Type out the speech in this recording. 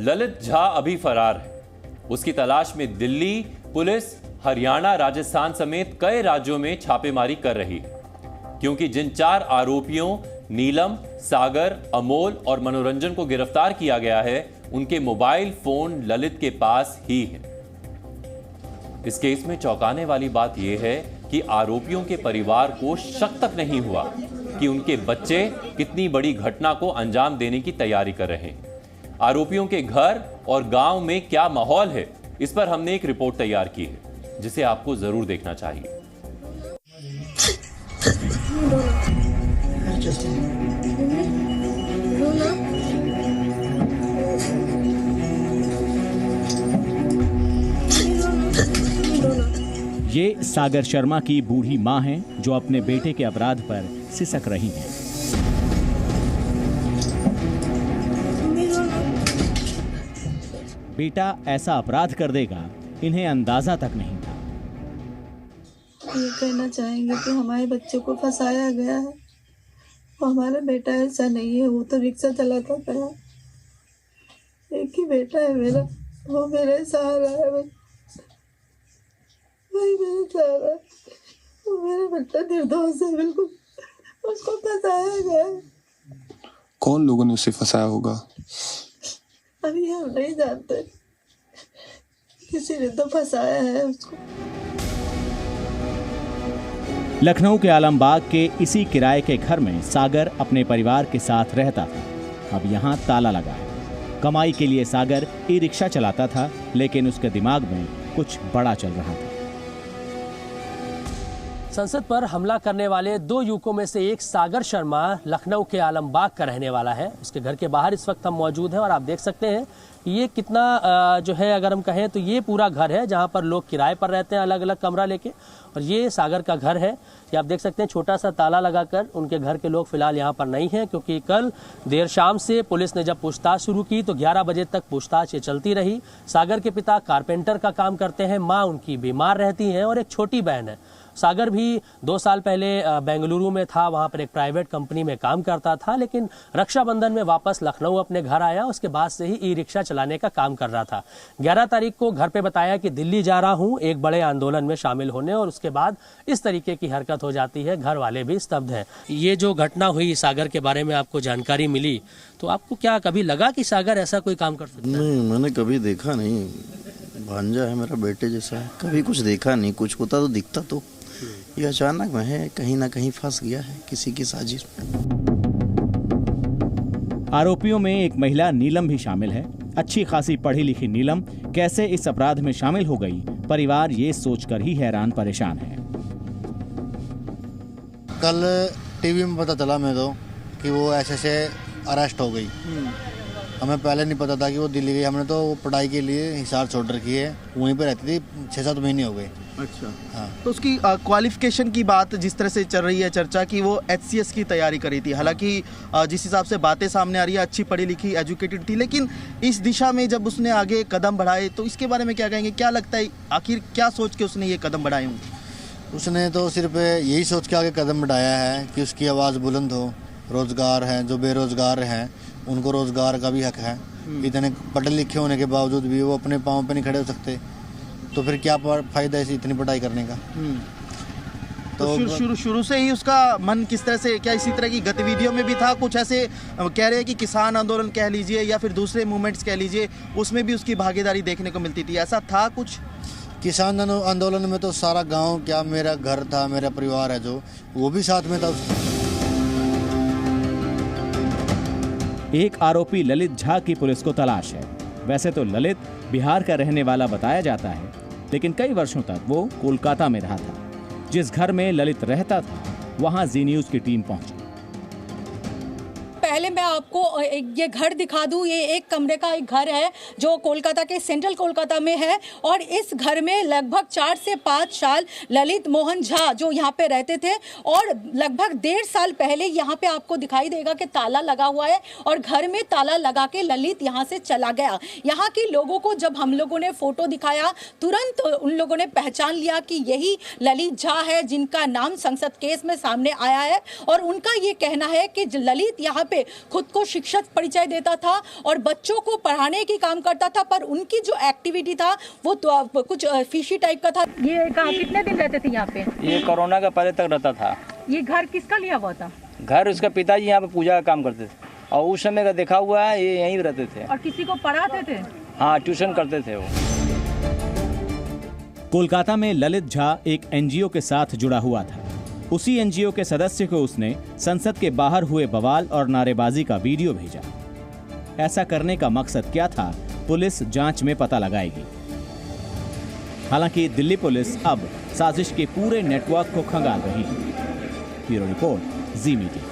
ललित झा अभी फरार है। उसकी तलाश में दिल्ली पुलिस, हरियाणा, राजस्थान समेत कई राज्यों में छापेमारी कर रही है, क्योंकि जिन 4 आरोपियों नीलम, सागर, अमोल और मनोरंजन को गिरफ्तार किया गया है, उनके मोबाइल फोन ललित के पास ही है। इस केस में चौंकाने वाली बात यह है कि आरोपियों के परिवार को शक तक नहीं हुआ कि उनके बच्चे कितनी बड़ी घटना को अंजाम देने की तैयारी कर रहे हैं। आरोपियों के घर और गांव में क्या माहौल है, इस पर हमने एक रिपोर्ट तैयार की है, जिसे आपको जरूर देखना चाहिए। ये सागर शर्मा की बूढ़ी मां हैं, जो अपने बेटे के अपराध पर सिसक रही हैं। बेटा ऐसा अपराध कर देगा, इन्हें अंदाजा तक नहीं था। ये कहना चाहेंगे कि हमारे बच्चे को फंसाया गया है। वो हमारा बेटा ऐसा नहीं है, वो तो रिक्शा चलाता था। एक ही बेटा है मेरा, वो मेरा सहारा है। वही मेरा सहारा है। वो मेरा बेटा निर्दोष है, बिल्कुल। उसको फंसाया गया है। कौन लोगों ने उसे फंसाया होगा, अभी हम नहीं जानते। किसी ने तो फंसाया है उसको। लखनऊ के आलमबाग के इसी किराए के घर में सागर अपने परिवार के साथ रहता था। अब यहाँ ताला लगा है। कमाई के लिए सागर ई रिक्शा चलाता था, लेकिन उसके दिमाग में कुछ बड़ा चल रहा था। संसद पर हमला करने वाले 2 युवकों में से एक सागर शर्मा लखनऊ के आलमबाग का रहने वाला है। उसके घर के बाहर इस वक्त हम मौजूद हैं और आप देख सकते हैं कि ये कितना जो है, अगर हम कहें तो ये पूरा घर है जहां पर लोग किराए पर रहते हैं, अलग अलग कमरा लेके। और ये सागर का घर है। ये आप देख सकते हैं, छोटा सा ताला लगाकर उनके घर के लोग फिलहाल यहाँ पर नहीं हैं, क्योंकि कल देर शाम से पुलिस ने जब पूछताछ शुरू की तो 11 बजे तक पूछताछ ये चलती रही। सागर के पिता कारपेंटर का काम करते हैं, माँ उनकी बीमार रहती हैं और एक छोटी बहन है। सागर भी 2 साल पहले बेंगलुरु में था, वहां पर एक प्राइवेट कंपनी में काम करता था, लेकिन रक्षाबंधन में वापस लखनऊ अपने घर आया। उसके बाद से ही ई रिक्शा चलाने का काम कर रहा था। 11 तारीख को घर पे बताया कि दिल्ली जा रहा हूं एक बड़े आंदोलन में शामिल होने, और उसके बाद इस तरीके की हरकत हो जाती है। घर वाले भी स्तब्ध हैं। ये जो घटना हुई, सागर के बारे में आपको जानकारी मिली, तो आपको क्या कभी लगा कि सागर ऐसा कोई काम कर सकता है? नहीं, मैंने कभी देखा नहीं। भांजा है मेरा, बेटे जैसा है। कभी कुछ देखा नहीं। कुछ होता तो दिखता। तो ये अचानक में है, कहीं ना कहीं फंस गया है किसी की साजिश में। आरोपियों में एक महिला नीलम भी शामिल है। अच्छी खासी पढ़ी लिखी नीलम कैसे इस अपराध में शामिल हो गई, परिवार ये सोचकर ही हैरान परेशान है। कल टीवी में पता चला मैं तो कि वो ऐसे अरेस्ट हो गई। हमें पहले नहीं पता था कि वो दिल्ली गई। हमने तो पढ़ाई के लिए हिसार छोड़ रखी है, वहीं पे रहती थी। 6-7 महीने हो गए। अच्छा, हाँ। तो उसकी क्वालिफिकेशन की बात जिस तरह से चल रही है चर्चा की, वो HCS की तैयारी करी थी। हालांकि जिस हिसाब से बातें सामने आ रही है, अच्छी पढ़ी लिखी एजुकेटेड थी, लेकिन इस दिशा में जब उसने आगे कदम बढ़ाए तो इसके बारे में क्या कहेंगे? क्या लगता है आखिर क्या सोच के उसने ये कदम बढ़ाए होंगे? उसने तो सिर्फ यही सोच के आगे कदम बढ़ाया है कि उसकी आवाज़ बुलंद हो। रोजगार है, जो बेरोजगार हैं उनको रोजगार का भी हक है। इतने पढ़े लिखे होने के बावजूद भी वो अपने पाँव पे नहीं खड़े हो सकते, तो फिर क्या फायदा है इतनी पढ़ाई करने का? तो शुरू से ही उसका मन किस तरह से, क्या इसी तरह की गतिविधियों में भी था? कुछ ऐसे कह रहे हैं कि किसान आंदोलन कह लीजिए या फिर दूसरे मूवमेंट्स कह लीजिए, उसमें भी उसकी भागीदारी देखने को मिलती थी, ऐसा था कुछ? किसान आंदोलन में तो सारा गांव, क्या मेरा घर था, मेरा परिवार है जो, वो भी साथ में था। एक आरोपी ललित झा की पुलिस को तलाश है। वैसे तो ललित बिहार का रहने वाला बताया जाता है, लेकिन कई वर्षों तक वो कोलकाता में रहा था। जिस घर में ललित रहता था, वहां जी न्यूज की टीम पहुंची। पहले मैं आपको ये घर दिखा दूं। ये एक कमरे का एक घर है जो कोलकाता के सेंट्रल कोलकाता में है, और इस घर में लगभग 4 से 5 साल ललित मोहन झा जो यहाँ पे रहते थे, और लगभग 1.5 साल पहले यहाँ पे आपको दिखाई देगा कि ताला लगा हुआ है, और घर में ताला लगा के ललित यहाँ से चला गया। यहाँ के लोगों को जब हम लोगों ने फोटो दिखाया, तुरंत उन लोगों ने पहचान लिया कि यही ललित झा है जिनका नाम संसद केस में सामने आया है। और उनका ये कहना है कि ललित यहाँ पे से खुद को शिक्षक परिचय देता था और बच्चों को पढ़ाने की काम करता था, पर उनकी जो एक्टिविटी था वो तो कुछ फिशी टाइप का था। ये कहाँ कितने दिन रहते थे यहाँ पे? ये कोरोना का पहले तक रहता था। ये घर किसका लिया हुआ था? घर उसका पिताजी यहाँ पे पूजा का काम करते थे और उस समय का देखा हुआ है ये यहीं रहते थे। और किसी को पढ़ाते थे? हाँ, ट्यूशन करते थे वो। कोलकाता में ललित झा एक एनजीओ के साथ जुड़ा हुआ था। उसी एनजीओ के सदस्य को उसने संसद के बाहर हुए बवाल और नारेबाजी का वीडियो भेजा। ऐसा करने का मकसद क्या था, पुलिस जांच में पता लगाएगी। हालांकि दिल्ली पुलिस अब साजिश के पूरे नेटवर्क को खंगाल रही है। ब्यूरो रिपोर्ट, जी मीडिया।